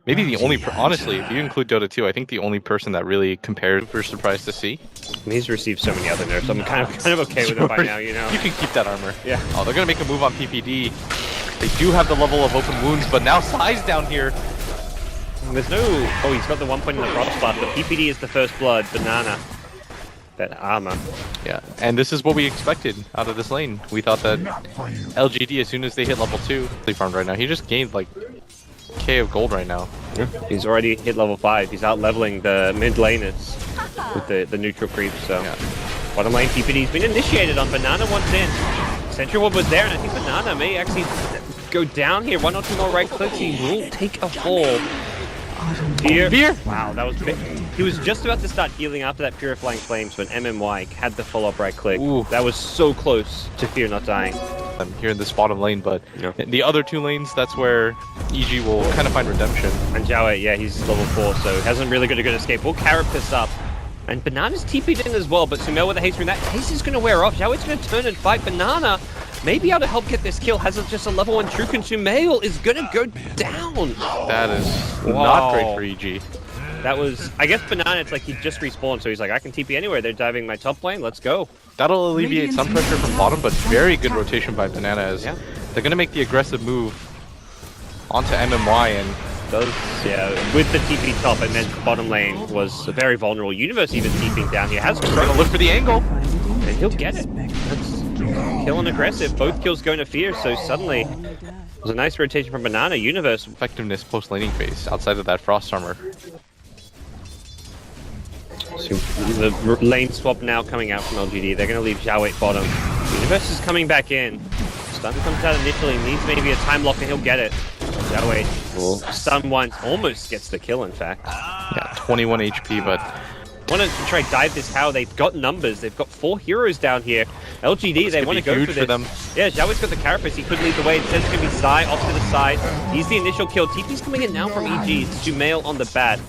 Maybe the only, honestly, if you include Dota 2, I think the only person that really compares, we're surprised to see. He's received so many other nerfs. I'm kind of okay with it by now, you know? You can keep that armor. Yeah. Oh, they're going to make a move on PPD. They do have the level of open wounds, but now Si's down here. There's no... Oh, he's got the 1 point in the frost buff, but PPD is the first blood. Banana. That armor. Yeah, and this is what we expected out of this lane. We thought that LGD, as soon as they hit level 2, they farmed right now. He just gained like K of gold right now. Yeah. He's already hit level 5. He's out leveling the mid laners with the neutral creep. So yeah. Bottom lane PPD's been initiated on Banana once in. Sentry Ward was there, and I think Banana may actually go down here. 1 or 2 more right clicks. He will take a fall. Fear. Wow, that was big. He was just about to start healing after that Purifying Flames when MMY had the follow-up right click. Ooh. That was so close to Fear not dying. Here in this bottom lane, but yeah. In the other 2 lanes, that's where EG will kind of find redemption. And Jiaowei, yeah, he's level 4, so hasn't really got a good escape. We'll Carapace up. And Banana's TP'd in as well, but Sumail with a haste ring. That haste is going to wear off. Jiaowei's going to turn and fight Banana. Maybe able to help get this kill. Has just a level 1 True Sumail is going to go down. That is not great for EG. That was, I guess Banana, it's like he just respawned, so he's like, I can TP anywhere. They're diving my top lane, let's go. That'll alleviate some pressure from bottom, but very good rotation by Banana as yeah. They're going to make the aggressive move onto MMY and yeah, with the TP top, it meant bottom lane was very vulnerable. Universe even TPing down here. Has going to look for the angle. And he'll get it. That's kill and aggressive. Both kills going to Fear, so suddenly it was a nice rotation from Banana. Universe. Effectiveness post-laning phase outside of that Frost Armor. So the lane swap now coming out from LGD. They're going to leave Jiaowei bottom. Universe is coming back in. Stun comes out initially, needs maybe a time lock and he'll get it. Jiaowei will stun once, almost gets the kill in fact. Yeah, 21 HP, but... Want to try dive this tower. They've got numbers. They've got 4 heroes down here. LGD, they want to go for this. Them. Yeah, Jiaowei's got the Carapace. He could lead the way. It says it's going to be Sai off to the side. He's the initial kill. TP's coming in now from EG. It's Sumail on the bat.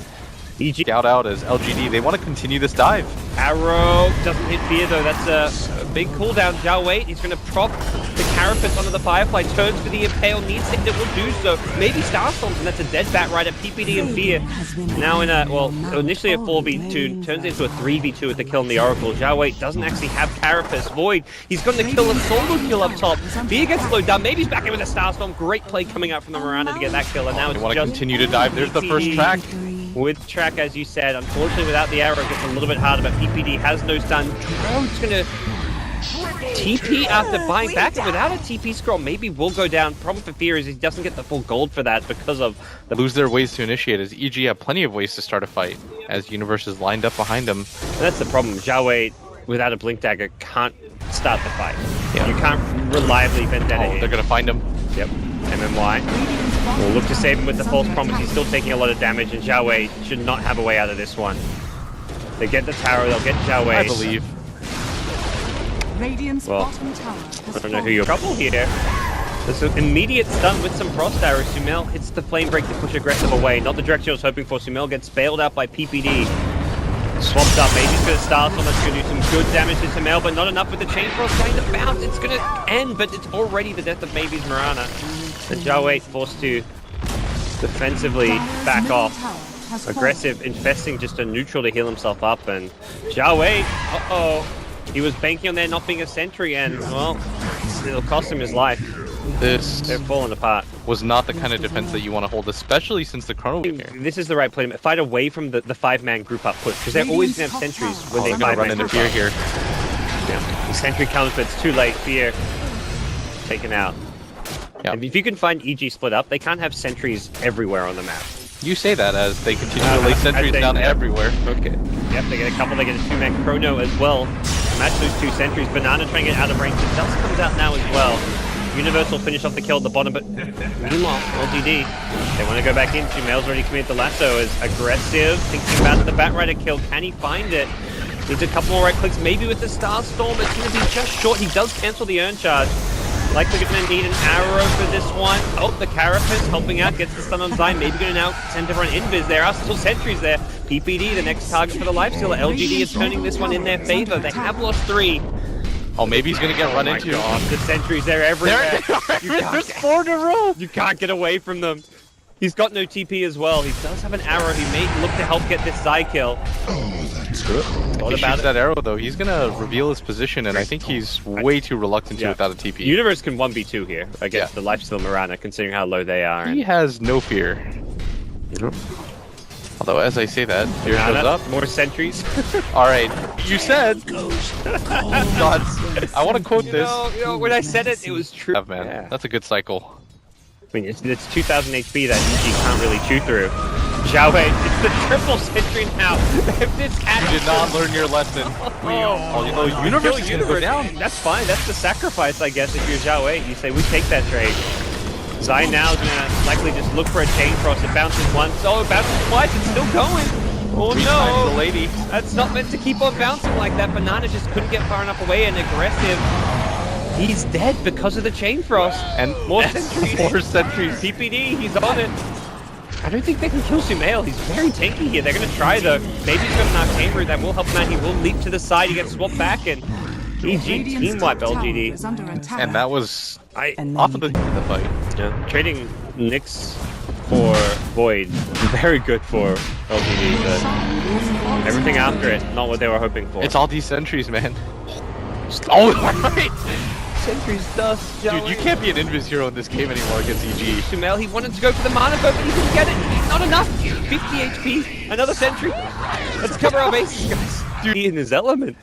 EG scout out as LGD. They want to continue this dive. Arrow doesn't hit Fear though. That's a big cooldown. Jiaowei, he's going to prop the Carapace onto the Firefly. Turns for the Impale. Needs to hit it. Will do so. Maybe Starstorms, and that's a dead bat right at PPD and Fear. Now in a, well, initially a 4v2. Turns into a 3v2 with the kill in the Oracle. Jiaowei doesn't actually have Carapace. Void, he's going to kill a solo kill up top. Fear gets slowed down. Maybe he's back in with a Starstorm. Great play coming out from the Miranda to get that kill. And now it's they want to just continue to dive. There's the first track. With track, as you said, unfortunately without the arrow it gets a little bit harder, but PPD has no stun. Drone's gonna TP after buying back, and without a TP scroll, maybe will go down. Problem for Fear is he doesn't get the full gold for that because of the... Lose their ways to initiate, as EG have plenty of ways to start a fight, as Universe is lined up behind them. And that's the problem. Jiaowei, without a Blink Dagger, can't start the fight. Yeah. You can't reliably Vendetta hit. They're gonna find him. Yep. MMY will look to save him with the false promise. He's still taking a lot of damage, and Jiaowei should not have a way out of this one. They get the tower, they'll get Jiaowei. I believe. Well, I don't know who you're trouble here. There's an immediate stun with some frost arrows. Sumail hits the flame break to push aggressive away. Not the direction I was hoping for. Sumail gets bailed out by PPD. Swapped up, maybe he's going to start on that's going to do some good damage to Sumail, but not enough with the chain frost trying to bounce. It's going to end, but it's already the death of Maybe's Mirana. And Jiaowei forced to defensively back off. Aggressive, infesting just a neutral to heal himself up, and Jiaowei, he was banking on there not being a sentry, and well, it'll cost him his life. They're falling apart. Was not the kind of defense that you want to hold, especially since the Chrono Wave here. This is the right play. Fight away from the 5-man group up push, because they're always going to have sentries when they 5-man run into Fear here. Yeah. The sentry comes, but it's too late. Fear taken out. Yeah. And if you can find EG split up, they can't have sentries everywhere on the map. You say that as they continue to lay sentries down everywhere. Okay. Yep, they get a couple. They get a 2-man Chrono as well. Match those 2 sentries. Banana trying to get out of range. The Dust comes out now as well. Universe will finish off the kill at the bottom, but meanwhile, LGD, they want to go back in. Sumail's already committed the lasso as aggressive, thinking about the Batrider kill. Can he find it? Needs a couple more right clicks, maybe with the Starstorm. It's going to be just short. He does cancel the Urn Charge. Likely going to need an arrow for this one. Oh, the Carapace helping out, gets the stun on Zion. Maybe going to now send everyone invis. There are still sentries there. PPD, the next target for the lifestealer. LGD is turning this one in their favor. They have lost 3. Oh, maybe he's going to get run into. God, the sentries, they're everywhere. There's 4 in a row. You can't get away from them. He's got no TP as well. He does have an arrow. He may look to help get this Zai kill. He shoots that arrow though. He's gonna reveal his position, and I think he's way too reluctant to without a TP. Universe can 1v2 here against the lifesteal Mirana, considering how low they are. He has no fear. Although, as I say that, here shows up. More sentries. Alright, you said... God, I want to quote this. You know, when I said it, it was true. Man, Yeah. that's a good cycle. I mean, it's 2,000 HP that EG can't really chew through. Zhao Wei, it's the triple sentry now. You did not learn your lesson. Oh, Universe is gonna go down. That's fine. That's the sacrifice, I guess, if you're Zhao Wei. You say, we take that trade. Zai now is going to likely just look for a chain cross. It bounces once. Oh, it bounces twice. It's still going. Oh no! The lady. That's not meant to keep on bouncing like that. Banana just couldn't get far enough away and aggressive. He's dead because of the chain frost. And more sentries. More sentries. TPD, he's on it. I don't think they can kill Sumail. He's very tanky here. They're going to try though. Maybe he's got an arcane route that will help him out. He will leap to the side. He gets swapped back and EG team wipe LGD. And that was off of the fight. Yeah. Trading Nyx for Void, very good for LGD, but everything after it, not what they were hoping for. It's all these sentries, man. Oh, right! Sentries dust. Dude, you can't be an invis hero in this game anymore against EG. Sumail, he wanted to go for the mana boat, but he didn't get it. Not enough. 50 HP. Another sentry. Let's cover our bases, guys. Dude, in his element.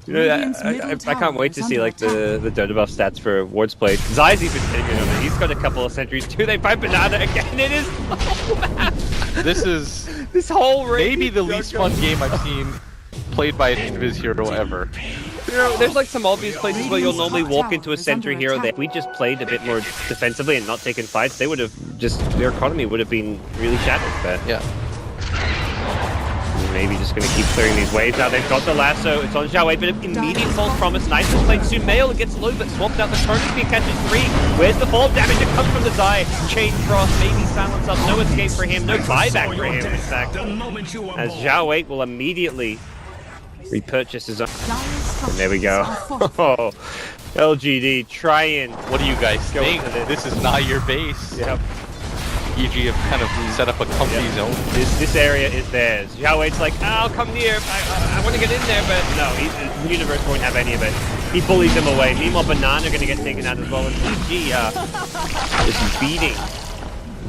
You know, I can't wait to see like the Dota buff stats for Ward's played. Zai's even taking it over. He's got a couple of sentries too. They fight Banana again. It is This is this whole maybe the least fun game I've seen played by an invis hero ever. You know, there's like some obvious places where you'll normally walk into a sentry hero that if we just played a bit more defensively and not taken fights, they would have just, their economy would have been really shattered. But yeah. Maybe just going to keep clearing these waves out. They've got the lasso. It's on Zhao Wei, but immediate false promise. Nice played. Sumail gets low, but swapped out. The Chrono Spear catches 3. Where's the fall damage? It comes from the Zai. Chain cross, maybe silence up. No escape for him. No buyback for him, in fact. As Zhao Wei will immediately repurchase his own. And there we go. Oh, LGD trying. What do you guys think? This is not your base. Yep. EG have kind of set up a comfy zone. This area is theirs. Zhao Wei's like, I'll come near. I want to get in there, but no, the Universe won't have any of it. He bullies him away. Meanwhile, Banana going to get taken out as well. And EG is beating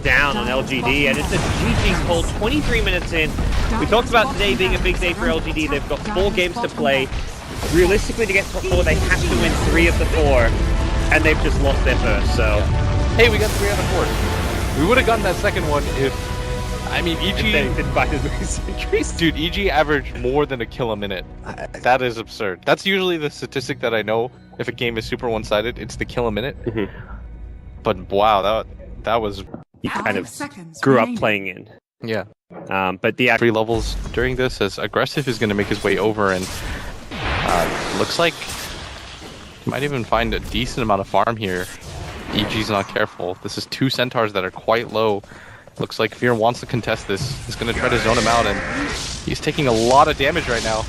down on LGD, and it's a GG call 23 minutes in. We talked about today being a big day for LGD. They've got 4 games to play. Realistically, to get top 4, they have to win 3 of the 4, and they've just lost their first, so... Hey, we got 3 out of 4. We would have gotten that second one if... I mean, EG... didn't buy as many centuries. Dude, EG averaged more than a kill a minute. That is absurd. That's usually the statistic that I know if a game is super one-sided. It's the kill a minute. But wow, that was... He kind of grew up playing in. Yeah. But the 3 levels during this, as Aggressive is going to make his way over, and looks like he might even find a decent amount of farm here. EG's not careful. This is 2 centaurs that are quite low. Looks like Fear wants to contest this. He's going to try to zone him out, and he's taking a lot of damage right now.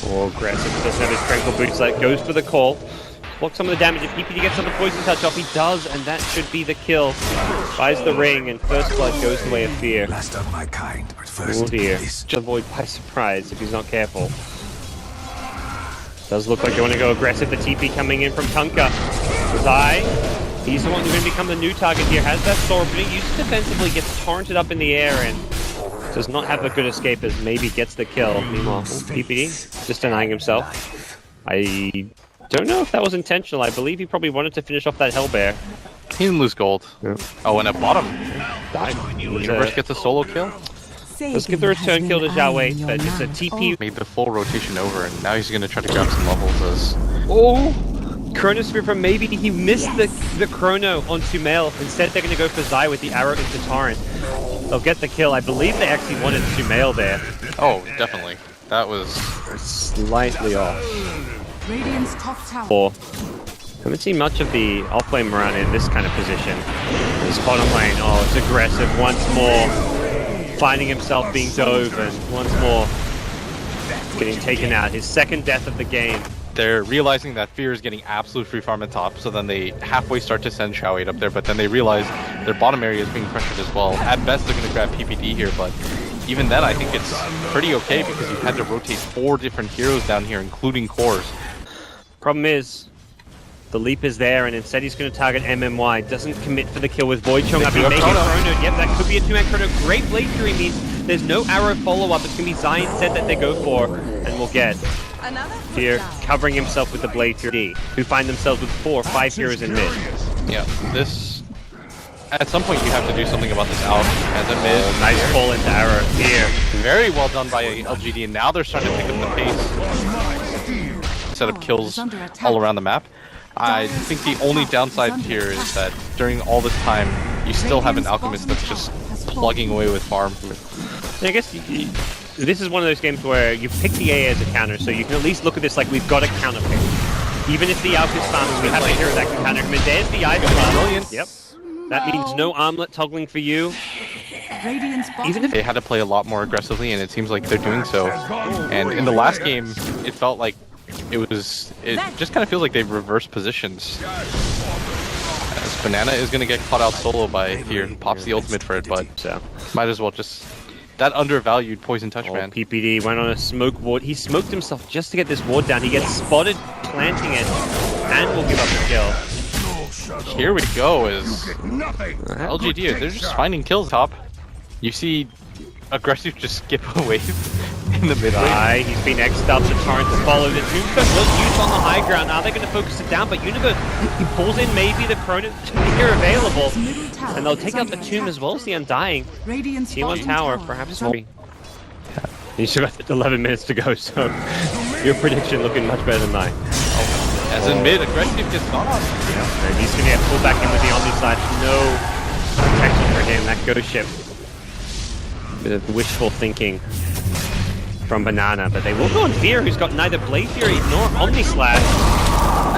Oh, Aggressive doesn't have his tranquil boots. That goes for the call. Block some of the damage. If PPD gets some of the poison touch off, he does, and that should be the kill. Buys the ring, and First Blood goes the way of Fear. Last of my kind, but first Oh dear. Avoid by surprise if he's not careful. Does look like they want to go aggressive. The TP coming in from Tunka. Zai, he's the one who's going to become the new target here. Has that sword, but he uses it defensively, gets torrented up in the air, and does not have a good escape as maybe gets the kill. Meanwhile, PPD just denying himself. I don't know if that was intentional. I believe he probably wanted to finish off that Hellbear. He didn't lose gold. Yeah. Oh, and at bottom, Died. Universe gets a solo kill. Let's give the return kill to Zhao Wei, but it's a TP. Made the full rotation over, and now he's going to try to grab some levels as... Oh! Chronosphere from maybe he missed the Chrono on Sumail. Instead, they're going to go for Zai with the arrow into Torrent. They'll get the kill. I believe they actually wanted Sumail there. Oh, definitely. That was... slightly off. Radiant's top tower. Or haven't seen much of the off-lane Mirana in this kind of position. This bottom lane, oh, it's aggressive once more. Finding himself being dove, and once more getting taken out. His second death of the game. they're realizing that Fear is getting absolute free farm at top, so then they halfway start to send Xiao 8 up there, but then they realize their bottom area is being pressured as well. At best, they're going to grab PPD here, but even then, I think it's pretty okay because you've had to rotate 4 different heroes down here, including cores. Problem is, the leap is there, and instead he's going to target MMY. Doesn't commit for the kill with Void Chung up. He may get chronoed. Yep, that could be a 2-man chrono. Great blade fury means there's no arrow follow-up. It's going to be Zai instead that they go for, and we'll get Fear covering himself with the blade fury, who find themselves with 4 or 5 heroes in mid. Yeah, this... At some point you have to do something about this out as a mid. Oh, nice pull into arrow here. Very well done by LGD, and now they're starting to pick up the pace. Set up kills all around the map. I think the only downside here is that during all this time, you still have an Alchemist that's just plugging away with farm. I guess this is one of those games where you pick the A as a counter, so you can at least look at this like we've got a counter pick. Even if the Alchemist farms, we have a hero that can counter him. And there's the Idol. Brilliant. Yep. That means no armlet toggling for you. Even if they had to play a lot more aggressively, and it seems like they're doing so. And in the last game, it felt like it just kind of feels like they've reversed positions. As Banana is going to get caught out solo by Fear, pops the ultimate for it, but might as well just... That undervalued Poison Touch, man. PPD went on a smoke ward. He smoked himself just to get this ward down. He gets spotted planting it, and will give up the kill. Here we go, is LGD, they're just finding kills top. You see Aggressive just skip away in the mid lane. He's been X'd up, the Torrent to follow. The Tombstone was used on the high ground. Now they're going to focus it down, but Universe, he pulls in maybe the Chrono here available. And they'll take out the Tomb as well as the Undying. T1 Tower, perhaps more. You still got 11 minutes to go, so your prediction looking much better than mine. As in mid, Aggressive gets gone off. Yeah, and he's going to get pulled back in with the Omni Slash. No protection for him, that Ghost Ship. Bit of wishful thinking from Banana, but they will go on Fear, who's got neither Blade Fury nor Omni Slash.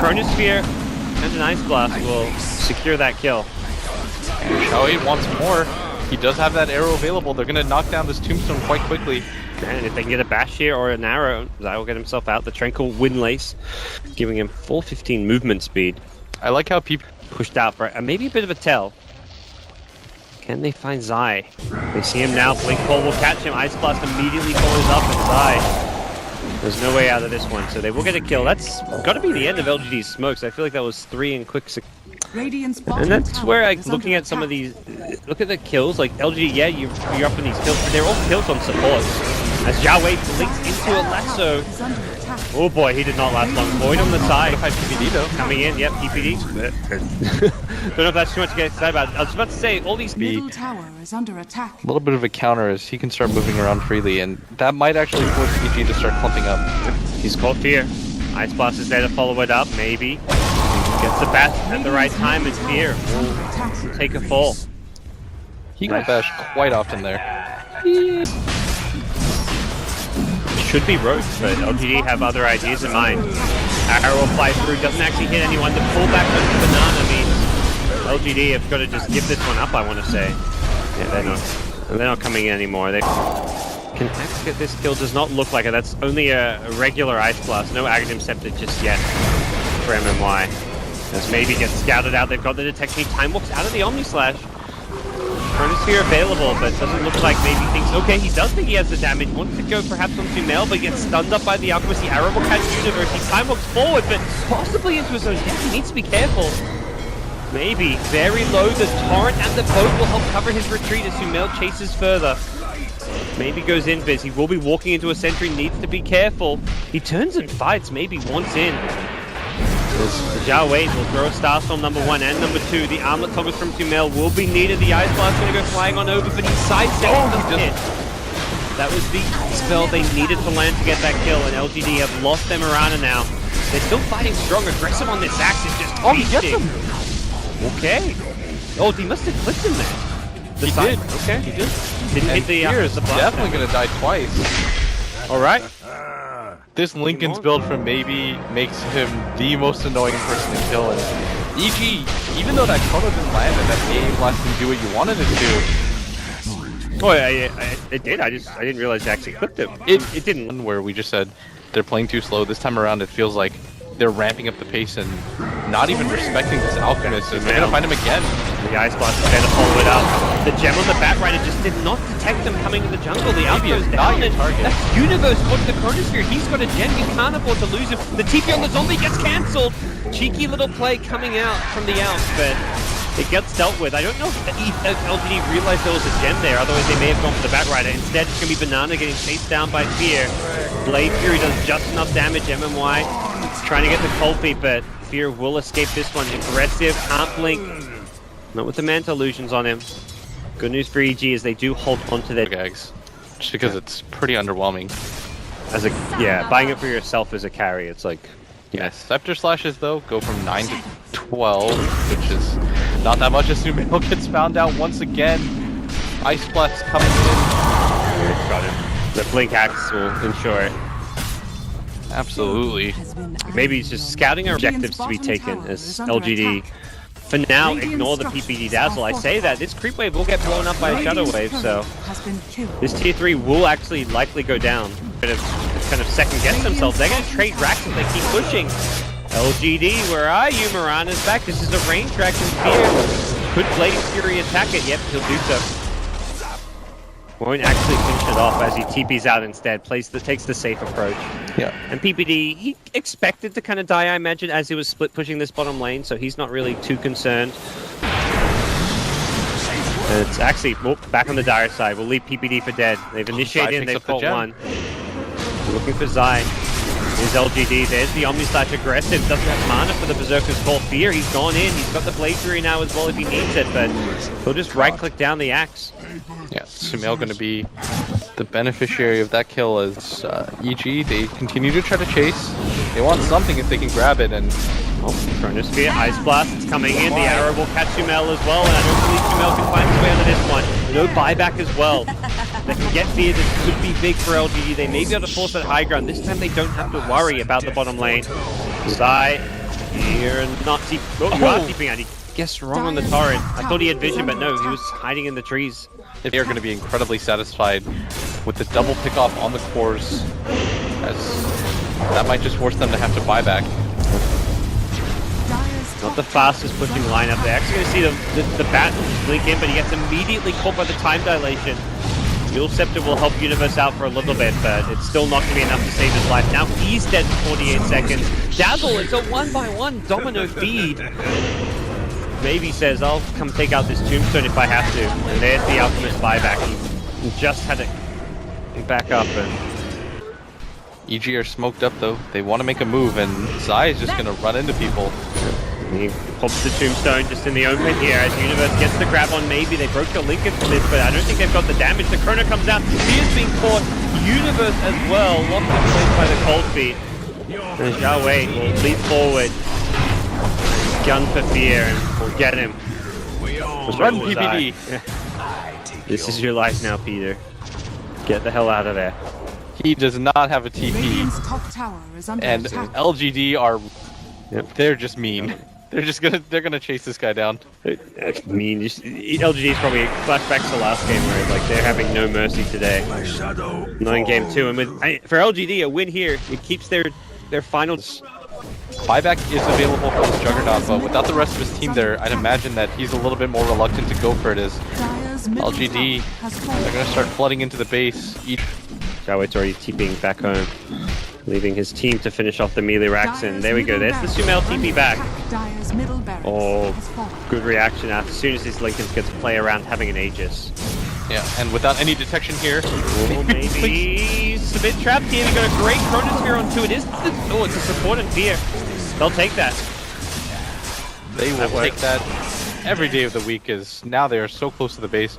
Chronosphere and an Ice Blast will secure that kill. And Xiao 8 wants more. He does have that arrow available. They're going to knock down this Tombstone quite quickly. And if they can get a bash here or an arrow, Zai will get himself out. The Tranquil Windlace, giving him 415 movement speed. I like how people pushed out for maybe a bit of a tell. Can they find Zai? They see him now. Blink Ball will catch him. Ice Blast immediately follows up, and Zai, there's no way out of this one, so they will get a kill. That's got to be the end of LGD's smokes. I feel like that was 3 in quick succession. And that's where, like, looking at some of these, look at the kills, like LGD, yeah, you're up in these kills, but they're all kills on support. As Xiao Wei blinks into a lasso. Oh boy, he did not last long. Void on the side. PPD though. Coming in, yep, PPD. Don't know if that's too much to get excited about. I was about to say, all these... Middle tower is under attack. A little bit of a counter as he can start moving around freely, and that might actually force EG to start clumping up. He's caught Fear. Ice Blast is there to follow it up, maybe. Gets the bat at the right time, and Fear will take a fall. He got bashed quite often there. Should be rogue, but LGD have other ideas in mind. Arrow will fly through, doesn't actually hit anyone. The pullback with the Banana means LGD have got to just give this one up, I want to say. Yeah, they're not coming in anymore. They can actually get this kill. Does not look like it. That's only a regular Ice Blast. No Aghanim Scepter just yet for MMY. As maybe gets scouted out. They've got the detection. Time walks out of the Omni Slash. Chronosphere available, but doesn't look like maybe thinks, okay, he does think he has the damage, wants to go perhaps onto Mel, but gets stunned up by the Alchemist. The arrow will catch Universe. He time walks forward, but possibly into his own death. He needs to be careful. Maybe. Very low. The Torrent and the boat will help cover his retreat as Sumel chases further. Maybe goes in, Biz. He will be walking into a sentry, needs to be careful. He turns and fights, maybe once in. Xiao Wei will throw a Starstorm number 1 and number 2. The armlet toggles from Sumel will be needed. The Ice Blast going to go flying on over, but he sidesteps the hit. That was the spell they needed to land to get that kill, and LGD have lost their Mirana now. They're still fighting strong. Aggressive on this axe is just he gets him! Okay. Oh, he must have clipped him there. He did. Okay. He did. Didn't hit the Fear is definitely going to die twice. Alright. This Lincoln's build from Maybe makes him the most annoying person to kill. And EG, even though that Chrono didn't land and that game blast didn't do what you wanted it to, Oh, it did. I didn't realize it actually clipped him. It didn't. Where we just said they're playing too slow. This time around, it feels like they're ramping up the pace and not even respecting this Alchemist. And they're gonna find him again. The Ice Blast is there to follow it up. The gem on the Batrider just did not detect them coming in the jungle. The Alpha goes down, and that's Universe caught the Chronosphere. He's got a gem. You can't afford to lose him. The TP on the zombie gets cancelled. Cheeky little play coming out from the Alps, but it gets dealt with. I don't know if LGD realized there was a gem there, otherwise they may have gone for the Batrider. Instead, it's going to be Banana getting chased down by Fear. Blade Fury does just enough damage. MMY trying to get the cold feet, but Fear will escape this one. Aggressive, can't blink. Not with the Manta illusions on him. Good news for EG is they do hold on to their gags, just because it's pretty underwhelming. As a buying it for yourself as a carry, it's like yes. Scepter slashes though go from 9 to 12, which is not that much as Sumail gets found out once again. Ice Blast coming in. Got him. The blink axe will ensure it. Absolutely. Maybe he's just scouting our objectives to be taken as LGD. For now, ignore the PPD Dazzle. I say that this creep wave will get blown up by a Shadow Wave, so this tier 3 will actually likely go down. Kind of second guess themselves. They're going to trade racks if they keep pushing. LGD, where are you? Mirana's back. This is a range track and Fear. Could Blade Fury attack it? Yep, he'll do so. Won't actually finish it off as he TPs out instead. Takes the safe approach. Yeah. And PPD, he expected to kind of die, I imagine, as he was split pushing this bottom lane, so he's not really too concerned. And it's actually back on the dire side. We'll leave PPD for dead. They've initiated and they've caught one. Looking for Zai. Here's LGD. There's the Omni Slash aggressive. Doesn't have mana for the Berserker's Call. Fear. He's gone in. He's got the Blade Fury now as well if he needs it, but he'll just right-click down the axe. Yeah, Sumail going to be the beneficiary of that kill as EG. They continue to try to chase. They want something if they can grab it, and Chronosphere, Ice Blast, it's coming in. The arrow will catch Sumail as well, and I don't believe Sumail can find his way out of this one. No buyback as well. They can get Fear. This could be big for LGD. They may be able to force that high ground. This time they don't have to worry about the bottom lane. Zai, here and not TP. Oh, you are TPing out. He guessed wrong on the torrent. I thought he had vision, but no, he was hiding in the trees. they are going to be incredibly satisfied with the double pickoff on the cores, as that might just force them to have to buy back. Not the fastest pushing lineup. They're actually going to see the bat blink in, but he gets immediately caught by the time dilation. Dual Scepter will help Universe out for a little bit, but it's still not going to be enough to save his life. Now he's dead for 48 seconds. Dazzle, it's a 1-by-1 domino feed. Maybe says, I'll come take out this Tombstone if I have to. And there's the Alchemist buyback. He just had it back up. And EG are smoked up though. They want to make a move, and Zai is just going to run into people. He pops the Tombstone just in the open here as Universe gets the grab on. Maybe they broke the Lincoln for this, but I don't think they've got the damage. The Chrono comes out. He is being caught. Universe as well, locked in place by the cold feet. And Zhao Wei will leap forward. Gun for Fear, and we'll get him. Run, PPD! This is your life now, Peter. Get the hell out of there. He does not have a TP, and LGD are, they're just mean. They're gonna chase this guy down. Mean. LGD is probably flashbacks to last game where like they're having no mercy today. Not in game 2, and for LGD a win here, it keeps their finals. Buyback is available for this Juggernaut, but without the rest of his team there, I'd imagine that he's a little bit more reluctant to go for it as LGD, they're going to start flooding into the base. Xiaowe's already TPing back home, leaving his team to finish off the melee racks, and there we go, there's the Sumail TP back. Oh, good reaction as soon as his Lincoln gets to play around having an Aegis. Yeah, and without any detection here. Oh, maybe he's a bit trapped here. He got a great Chronosphere on 2. It's a support and Fear. They'll take that. They will take that every day of the week, as now they are so close to the base.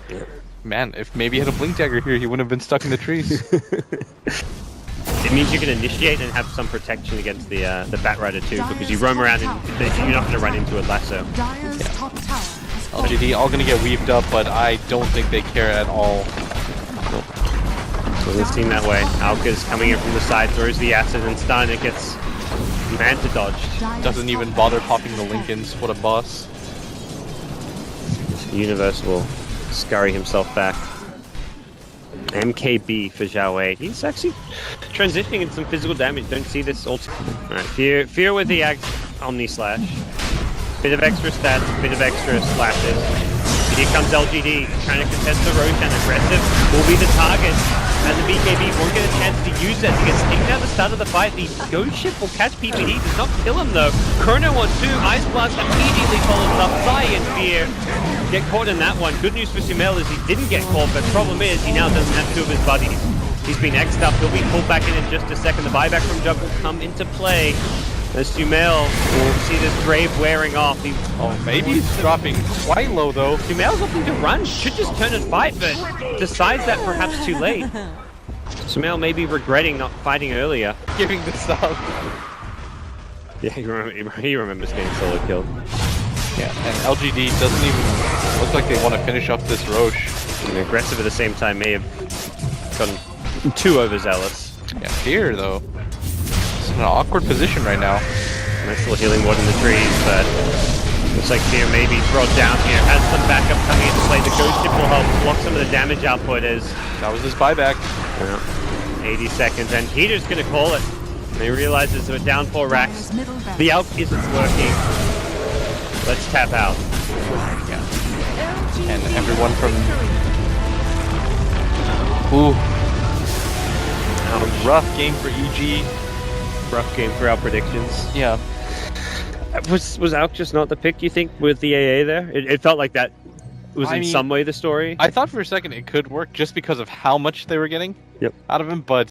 Man, if maybe he had a Blink Dagger here, he wouldn't have been stuck in the trees. It means you can initiate and have some protection against the Batrider too, because you roam around and you're not going to run into a lasso. LGD all going to get weaved up, but I don't think they care at all. Doesn't seem that way. Alka's coming in from the side, throws the acid and stun. It gets Manta dodged. Doesn't even bother popping the Lincolns. What a boss. Universe will scurry himself back. MKB for Zhao Wei. He's actually transitioning into some physical damage. Don't see this all. Alright, Fear with the Omni Slash. Bit of extra stats, bit of extra slashes. Here comes LGD, trying to contest the Roshan. Aggressive will be the target. And the BKB won't get a chance to use that to get sneaked out the start of the fight. The Ghost Ship will catch PPD, does not kill him though. Chrono on 2, Ice Blast immediately follows up. Sai and Fear get caught in that one. Good news for Sumail is he didn't get caught, but the problem is he now doesn't have 2 of his buddies. He's been X'd up, he'll be pulled back in just a second. The buyback from Jug will come into play. As Sumail will see this Brave wearing off. Maybe he's dropping quite low though. Sumail's looking to run, should just turn and fight, but decides that perhaps too late. Sumail may be regretting not fighting earlier. Giving this up. Yeah, he remembers getting solo killed. Yeah, and LGD doesn't even look like they want to finish up this Roche. And aggressive at the same time may have gotten too overzealous. Yeah, Fear though. It's in an awkward position right now. Nice little healing ward in the trees, but looks like Fear may be brought down here. Has some backup coming into play. The Ghost Ship will help block some of the damage output as... That was his buyback. 80 seconds, and Heater's gonna call it. And he realizes we're down 4 racks. The Alp isn't working. Let's tap out. Yeah. And everyone from... Ooh. A rough game for EG. Rough game for our predictions. Yeah. Was Alk just not the pick, you think, with the AA there? It felt like that was in some way the story. I thought for a second it could work just because of how much they were getting out of him, but